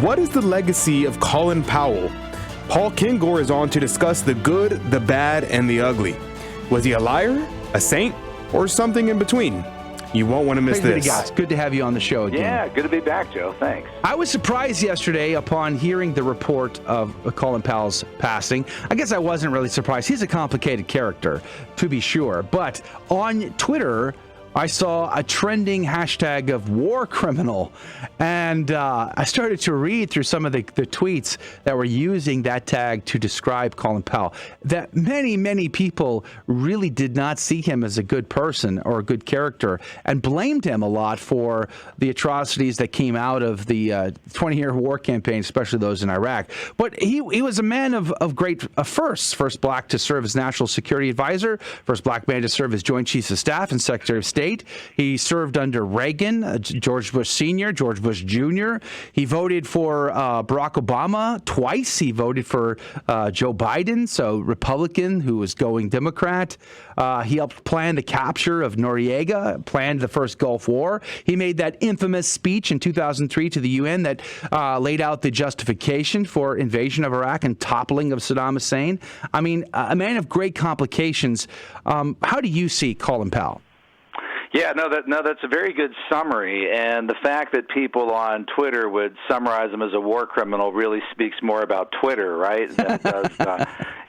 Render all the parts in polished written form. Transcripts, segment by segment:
what is the legacy of Collin Powell? Paul Kengor is on to discuss the good, the bad, and the ugly. Was he a liar, a saint, or something in between? You won't want to miss this. Guys, good to have you on the show again. Yeah, good to be back, Joe. Thanks. I was surprised yesterday upon hearing the report of Collin Powell's passing. I guess I wasn't really surprised. He's a complicated character, to be sure. But on Twitter, I saw a trending hashtag of war criminal, and I started to read through some of the tweets that were using that tag to describe Collin Powell. That many people really did not see him as a good person or a good character, and blamed him a lot for the atrocities that came out of the 20-year war campaign, especially those in Iraq. But he was a man of great firsts. First black to serve as National Security Advisor, first black man to serve as Joint Chiefs of Staff and Secretary of State. He served under Reagan, George Bush Sr., George Bush Jr. He voted for Barack Obama twice. He voted for Joe Biden, so Republican who was going Democrat. He helped plan the capture of Noriega, planned the first Gulf War. He made that infamous speech in 2003 to the UN that laid out the justification for invasion of Iraq and toppling of Saddam Hussein. I mean, a man of great complications. How do you see Collin Powell? Yeah, that's a very good summary, and the fact that people on Twitter would summarize him as a war criminal really speaks more about Twitter, right? Than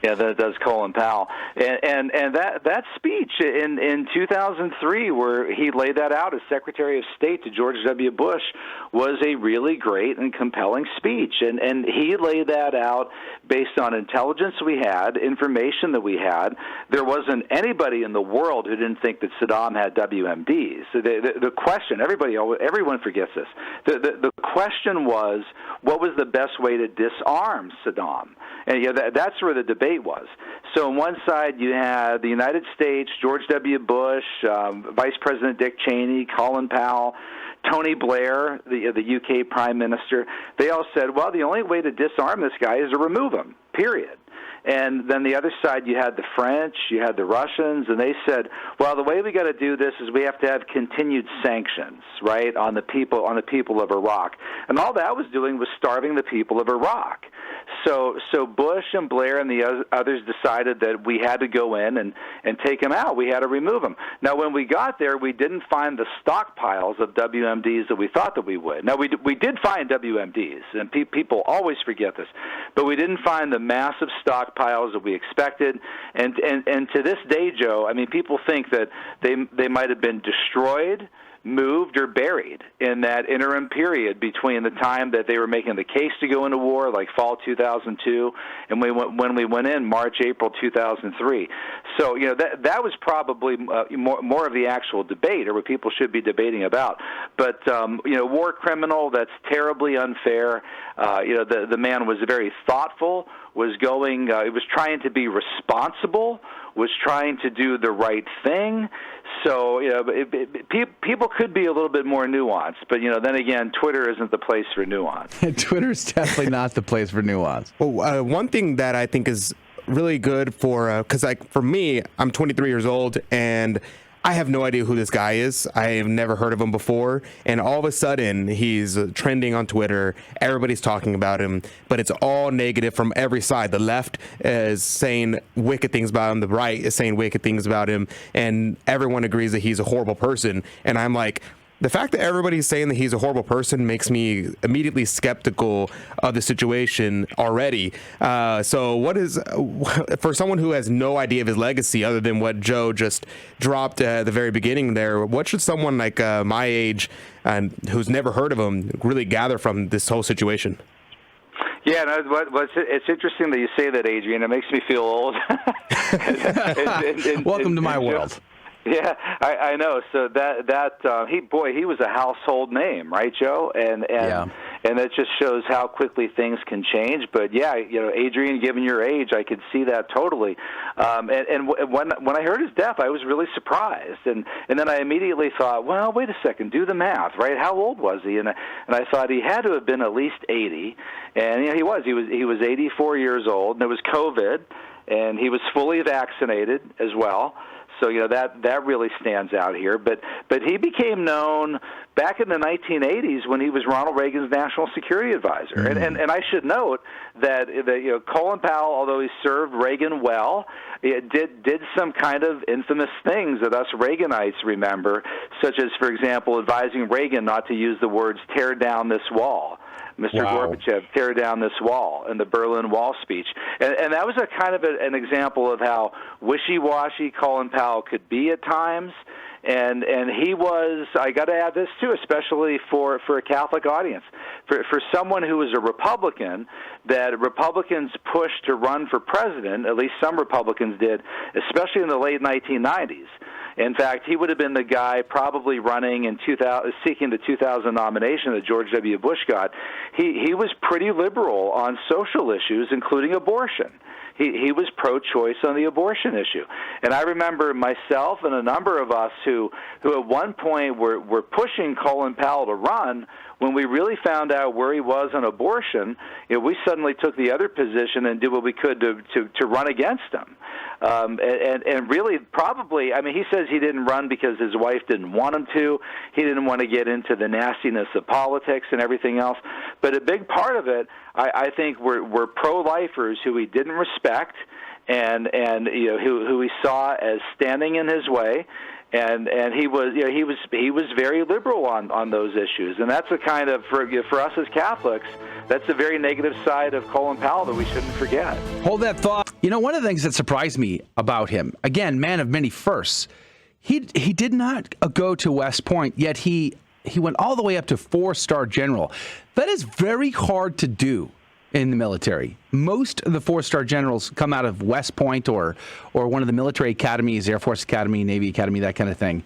it does Collin Powell. And that speech in 2003, where he laid that out as Secretary of State to George W. Bush, was a really great and compelling speech, and he laid that out based on intelligence we had, information that we had. There wasn't anybody in the world who didn't think that Saddam had WMDs. So the question, everyone forgets this. The question was, what was the best way to disarm Saddam? And that's where the debate was. So on one side you had the United States, George W. Bush, Vice President Dick Cheney, Collin Powell, Tony Blair, the UK Prime Minister. They all said, well, the only way to disarm this guy is to remove him, period. And then the other side, you had the French, you had the Russians, and they said, well, the way we got to do this is we have to have continued sanctions, right, on the people of Iraq. And all that was doing was starving the people of Iraq. So Bush and Blair and the others decided that we had to go in and take him out. We had to remove him. Now, when we got there, we didn't find the stockpiles of WMDs that we thought that we would. Now, we did find WMDs, and people always forget this, but we didn't find the massive stockpiles that we expected. And to this day, Joe, I mean, people think that they might have been destroyed, moved, or buried in that interim period between the time that they were making the case to go into war, like fall 2002, and when we went in March, April 2003. So that was probably more of the actual debate, or what people should be debating about. But war criminal, that's terribly unfair. The man was very thoughtful, was trying to be responsible, was trying to do the right thing. So people could be a little bit more nuanced, but then again, Twitter isn't the place for nuance. Twitter's definitely not the place for nuance. Well, one thing that I think is really good for me, I'm 23 years old and I have no idea who this guy is. I have never heard of him before. And all of a sudden, he's trending on Twitter. Everybody's talking about him, but it's all negative from every side. The left is saying wicked things about him. The right is saying wicked things about him. And everyone agrees that he's a horrible person. And I'm like, the fact that everybody's saying that he's a horrible person makes me immediately skeptical of the situation already. So what is, for someone who has no idea of his legacy other than what Joe just dropped at the very beginning there, what should someone like my age and who's never heard of him really gather from this whole situation? Yeah, it's interesting that you say that, Adrian. It makes me feel old. Welcome to my world. Yeah, I know. So he was a household name, right, Joe? And that just shows how quickly things can change. But yeah, Adrian, given your age, I could see that totally. And when I heard his death, I was really surprised. And then I immediately thought, well, wait a second, do the math, right? How old was he? And I thought he had to have been at least 80. And he was 84 years old, and it was COVID, and he was fully vaccinated as well. So that really stands out here. But he became known back in the 1980s when he was Ronald Reagan's national security advisor. Mm-hmm. And I should note that Collin Powell, although he served Reagan well, did some kind of infamous things that us Reaganites remember, such as, for example, advising Reagan not to use the words "tear down this wall." Mr. Wow. Gorbachev, tear down this wall in the Berlin Wall speech. And that was a kind of an example of how wishy-washy Collin Powell could be at times. And he was, I got to add this too, especially for a Catholic audience, for someone who was a Republican, that Republicans pushed to run for president, at least some Republicans did, especially in the late 1990s. In fact, he would have been the guy probably running in 2000, seeking the 2000 nomination that George W. Bush got. He was pretty liberal on social issues, including abortion. He was pro-choice on the abortion issue. And I remember myself and a number of us who at one point were pushing Collin Powell to run. When we really found out where he was on abortion, we suddenly took the other position and did what we could to run against him. And really, probably, I mean, he says he didn't run because his wife didn't want him to. He didn't want to get into the nastiness of politics and everything else. But a big part of it, I think, were pro-lifers who he didn't respect and who he saw as standing in his way. And he was very liberal on those issues, and that's a kind of for us as Catholics, that's a very negative side of Collin Powell that we shouldn't forget. Hold that thought. One of the things that surprised me about him, again, man of many firsts, he did not go to West Point, yet he went all the way up to 4-star general. That is very hard to do in the military. Most of the 4-star generals come out of West Point or one of the military academies, Air Force Academy, Navy Academy, that kind of thing.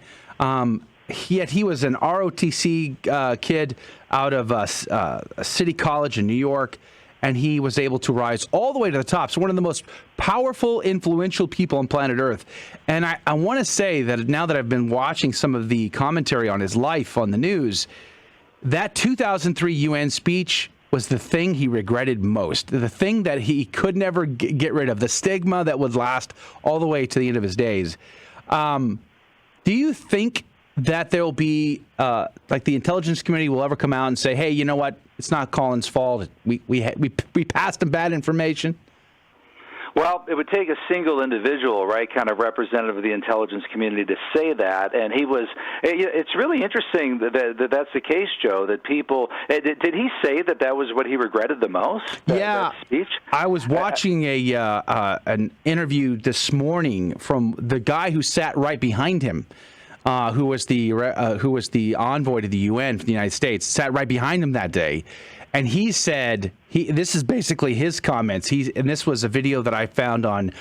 Yet he was an ROTC kid out of a city college in New York, and he was able to rise all the way to the top. So one of the most powerful, influential people on planet Earth. And I want to say that now that I've been watching some of the commentary on his life on the news, that 2003 UN speech was the thing he regretted most, the thing that he could never get rid of, the stigma that would last all the way to the end of his days. Do you think that there'll be, like the intelligence community will ever come out and say, hey, you know what, it's not Collin's fault, we passed him bad information? Well, it would take a single individual, right, kind of representative of the intelligence community to say that, and he was. It's really interesting that that's the case, Joe. That people did he say that was what he regretted the most? That speech. I was watching an interview this morning from the guy who sat right behind him. Who was the envoy to the UN for the United States, sat right behind him that day. And he said, this is basically his comments. And this was a video that I found on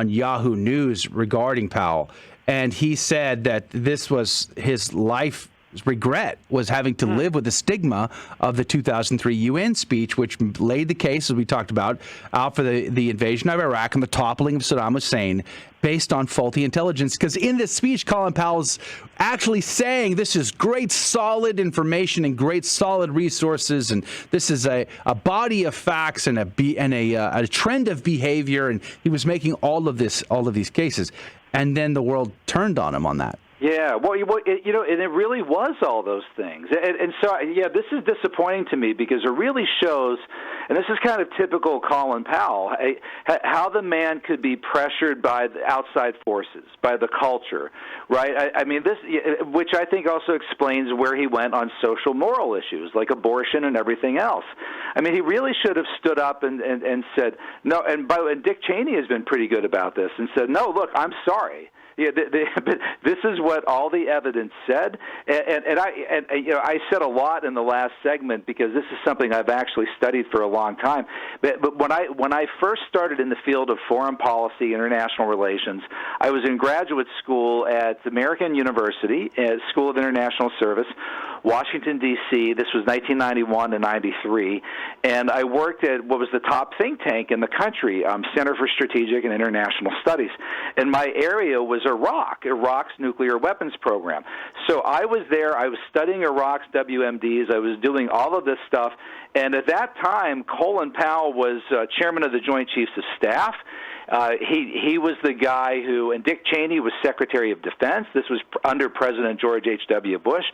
Yahoo News regarding Powell. And he said that this was his life's regret, was having to live with the stigma of the 2003 UN speech, which laid the case, as we talked about, out for the invasion of Iraq and the toppling of Saddam Hussein based on faulty intelligence. Because in this speech, Collin Powell's actually saying this is great, solid information and great, solid resources, and this is a body of facts and a trend of behavior, and he was making all of these cases, and then the world turned on him on that. Yeah, well, and it really was all those things. And so, this is disappointing to me because it really shows, and this is kind of typical Collin Powell, how the man could be pressured by the outside forces, by the culture, right? I mean, this, which I think also explains where he went on social moral issues like abortion and everything else. I mean, he really should have stood up and said, no, and Dick Cheney has been pretty good about this and said, no, look, I'm sorry. Yeah, this is what all the evidence said, and I said a lot in the last segment because this is something I've actually studied for a long time. But when I first started in the field of foreign policy, international relations, I was in graduate school at American University, School of International Service, Washington, D.C. This was 1991 to 93, and I worked at what was the top think tank in the country, Center for Strategic and International Studies, and my area was Iraq's nuclear weapons program. So I was there. I was studying Iraq's WMDs. I was doing all of this stuff. And at that time, Collin Powell was chairman of the Joint Chiefs of Staff. He was the guy who, and Dick Cheney was Secretary of Defense. This was under President George H.W. Bush,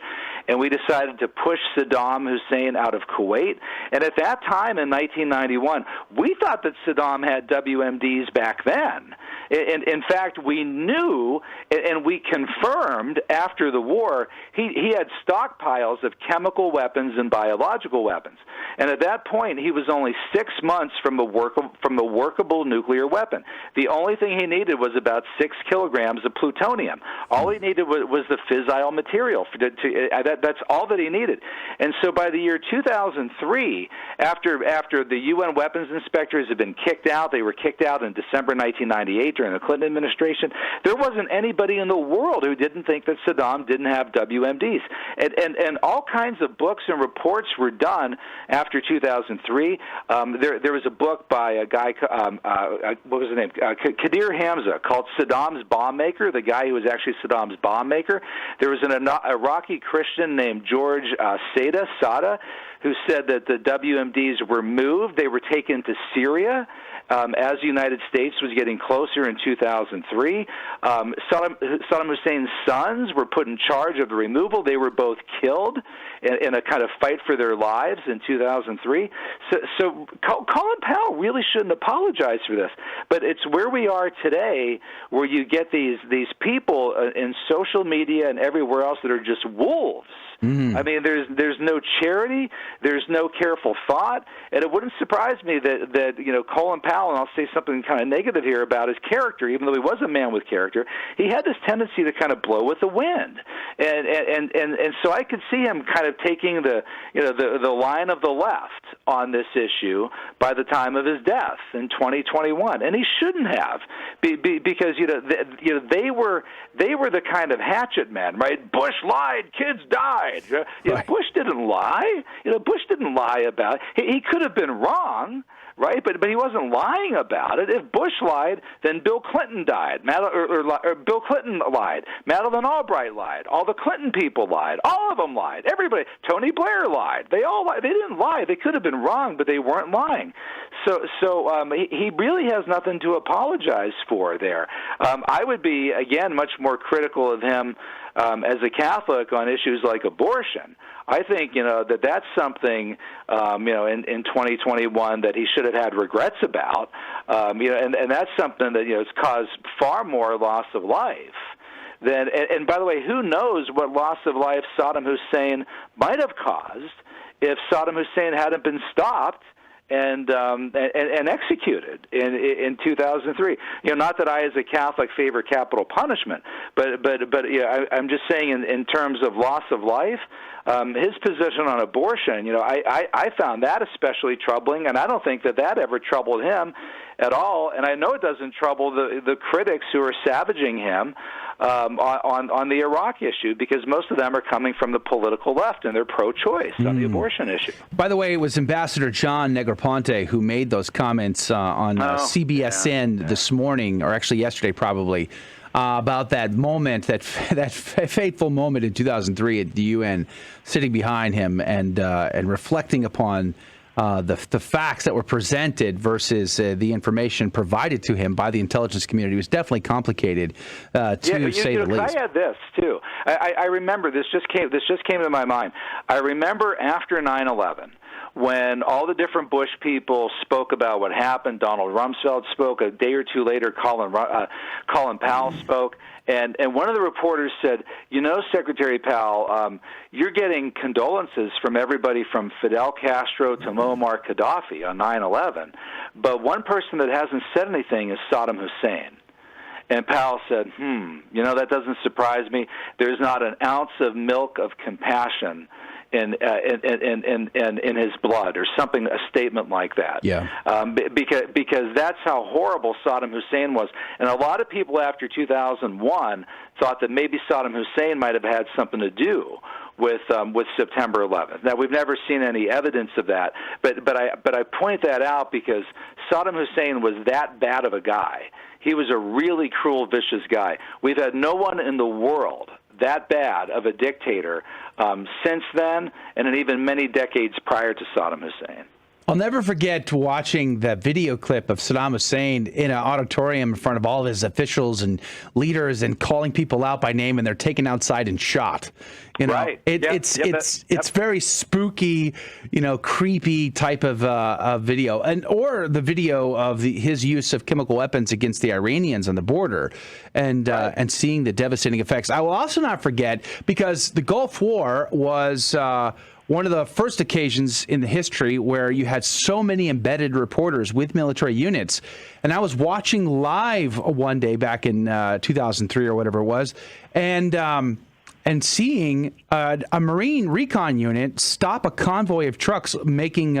and we decided to push Saddam Hussein out of Kuwait. And at that time in 1991, we thought that Saddam had WMDs back then. In fact, we knew and we confirmed after the war he had stockpiles of chemical weapons and biological weapons. And at that point, he was only 6 months from a workable nuclear weapon. The only thing he needed was about 6 kilograms of plutonium. All he needed was the fissile material. That's all that he needed. And so by the year 2003, after the UN weapons inspectors had been kicked out, they were kicked out in December 1998 during the Clinton administration, there wasn't anybody in the world who didn't think that Saddam didn't have WMDs. And all kinds of books and reports were done after 2003. There was a book by a guy, what was his name? Kadir Hamza, called Saddam's Bomb Maker, the guy who was actually Saddam's bomb maker. There was an Iraqi Christian named George Sada, who said that the WMDs were moved. They were taken to Syria as the United States was getting closer in 2003. Saddam Hussein's sons were put in charge of the removal. They were both killed in a kind of fight for their lives in 2003. So Collin Powell really shouldn't apologize for this. But it's where we are today, where you get these people in social media and everywhere else that are just wolves. Mm-hmm. I mean, there's no charity, there's no careful thought, and it wouldn't surprise me that Collin Powell, and I'll say something kind of negative here about his character, even though he was a man with character, he had this tendency to kind of blow with the wind, and so I could see him kind of taking the line of the left on this issue by the time of his death in 2021, and he shouldn't have, because they were the kind of hatchet men, right? Bush lied, kids died. Right. Bush didn't lie. Bush didn't lie about it. He could have been wrong, right? But he wasn't lying about it. If Bush lied, then Bill Clinton died. Or Bill Clinton lied. Madeleine Albright lied. All the Clinton people lied. All of them lied. Everybody. Tony Blair lied. They all lied. They didn't lie. They could have been wrong, but they weren't lying. So he really has nothing to apologize for there. I would be, again, much more critical of him as a Catholic on issues like abortion. I think that's something in 2021 that he should have had regrets about, and that's something that has caused far more loss of life. And by the way, who knows what loss of life Saddam Hussein might have caused if Saddam Hussein hadn't been stopped and executed in 2003. Not that I, as a Catholic, favor capital punishment, but I'm just saying in terms of loss of life, his position on abortion, I found that especially troubling, and I don't think that ever troubled him at all. And I know it doesn't trouble the critics who are savaging him on the Iraq issue, because most of them are coming from the political left and they're pro-choice on the abortion issue. By the way, it was Ambassador John Negroponte who made those comments on CBSN this morning, or actually yesterday probably, about that moment, that fateful moment in 2003 at the UN, sitting behind him and reflecting upon the facts that were presented versus the information provided to him by the intelligence community. Was definitely complicated, to say the least. I had this too. I remember this just came to my mind. I remember after 9/11, when all the different Bush people spoke about what happened. Donald Rumsfeld spoke. A day or two later, Collin Powell spoke. And one of the reporters said, Secretary Powell, you're getting condolences from everybody from Fidel Castro to Muammar Gaddafi on 9/11, but one person that hasn't said anything is Saddam Hussein. And Powell said, that doesn't surprise me. There's not an ounce of milk of compassion in his blood, or something, a statement like that. Yeah. Because that's how horrible Saddam Hussein was. And a lot of people after 2001 thought that maybe Saddam Hussein might have had something to do with September 11th. Now, we've never seen any evidence of that, but I point that out because Saddam Hussein was that bad of a guy. He was a really cruel, vicious guy. We've had no one in the world that bad of a dictator since then, and even many decades prior to Saddam Hussein. I'll never forget watching that video clip of Saddam Hussein in an auditorium in front of all his officials and leaders and calling people out by name, and they're taken outside and shot. You know, right. It's very spooky, creepy type of video, or the video of his use of chemical weapons against the Iranians on the border, and seeing the devastating effects. I will also not forget, because the Gulf War was one of the first occasions in the history where you had so many embedded reporters with military units. And I was watching live one day back in 2003 or whatever it was, and seeing a Marine recon unit stop a convoy of trucks making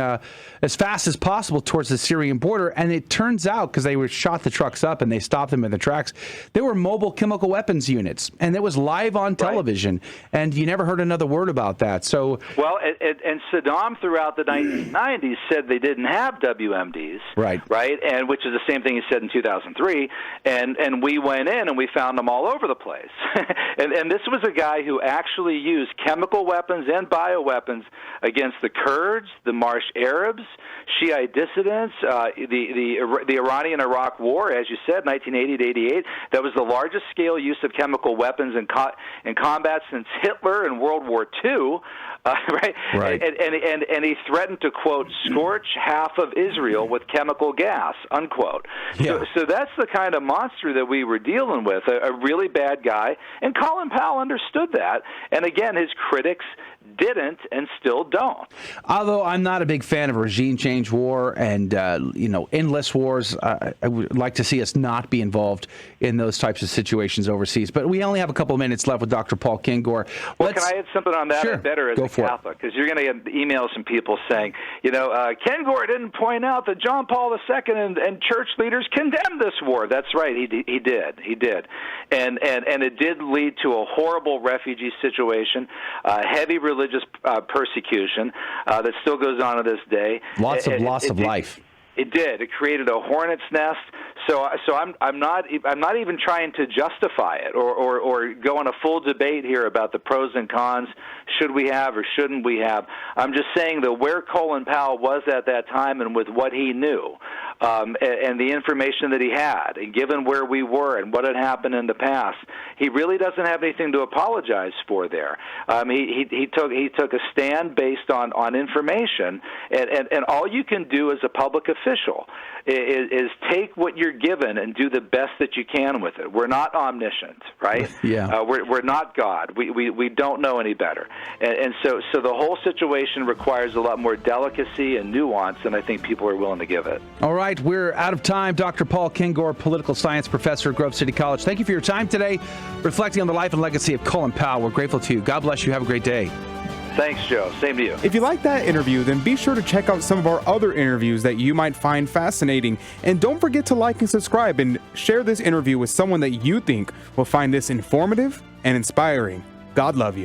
as fast as possible towards the Syrian border. And it turns out, because they were shot the trucks up and they stopped them in the tracks, they were mobile chemical weapons units. And it was live on television. And you never heard another word about that. So, well, and Saddam throughout the 1990s said they didn't have WMDs. Right. And which is the same thing he said in 2003. And we went in and we found them all over the place. and this was a guy who actually used chemical weapons and bioweapons against the Kurds, the Marsh Arabs, Shiite dissidents, the Iranian-Iraq War, as you said, 1980 to 88. That was the largest scale use of chemical weapons in combat since Hitler in World War II. Right. And he threatened to, quote, scorch half of Israel with chemical gas, unquote. Yeah. So that's the kind of monster that we were dealing with, a really bad guy. And Collin Powell understood that. And again, his critics didn't and still don't. Although I'm not a big fan of regime change war and, endless wars, I would like to see us not be involved in those types of situations overseas. But we only have a couple of minutes left with Dr. Paul Kengor. Well, can I add something on that? Sure. Better as Go a for Catholic, because you're going to get emails from people saying, Kengor didn't point out that John Paul II and church leaders condemned this war. That's right, he did. And it did lead to a horrible refugee situation, heavy religious persecution that still goes on to this day. Lots of loss of life. It did. It created a hornet's nest. So I'm not even trying to justify it or go on a full debate here about the pros and cons. Should we have or shouldn't we have? I'm just saying that where Collin Powell was at that time and with what he knew, and the information that he had, and given where we were and what had happened in the past, he really doesn't have anything to apologize for there. He took a stand based on information, and all you can do as a public official is take what you're given and do the best that you can with it. We're not omniscient, right? Yeah. We're not God. We don't know any better, and so the whole situation requires a lot more delicacy and nuance than I think people are willing to give it. All right, we're out of time. Dr. Paul Kengor, political science professor at Grove City College. Thank you for your time today, reflecting on the life and legacy of Collin Powell. We're grateful to you. God bless you. Have a great day. Thanks, Joe. Same to you. If you like that interview, then be sure to check out some of our other interviews that you might find fascinating. And don't forget to like and subscribe and share this interview with someone that you think will find this informative and inspiring. God love you.